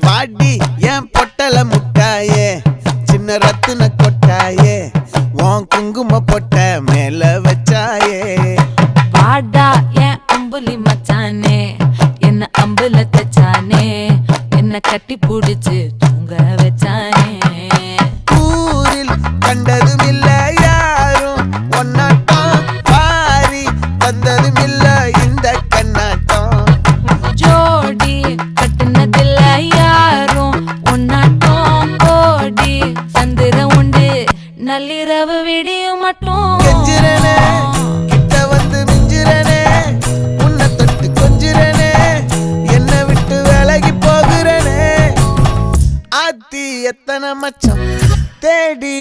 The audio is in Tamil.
பாடி என் பொட்டல முட்டாயே சின்ன ரத்தின கொட்டாயே உன் குங்கும பொட்ட மேல வச்சாயே பாடா என் அம்புலி மச்சானே என்ன அம்புல தச்சானே என்ன கட்டி புடிச்சு தூங்க வச்சானே ஊரில் கண்டதும் இல்ல யாரும் ஒன்னாட்டம் பாரி வந்ததும் இல்ல இந்த கண்ணாட்டம் ஜோடி கட்டுனதில்ல யாரும் ஒன்னாட்டம் கோடி சந்திர உண்டு நள்ளிரவு விடியும் மட்டும் கெஞ்சிரனே கிட்ட வந்து மிஞ்சிரனே உன்னை தொட்டு கொஞ்சிரனே என்னை விட்டு விலகி போகிறனே ஆத்தி எத்தனை மச்சம் தேடி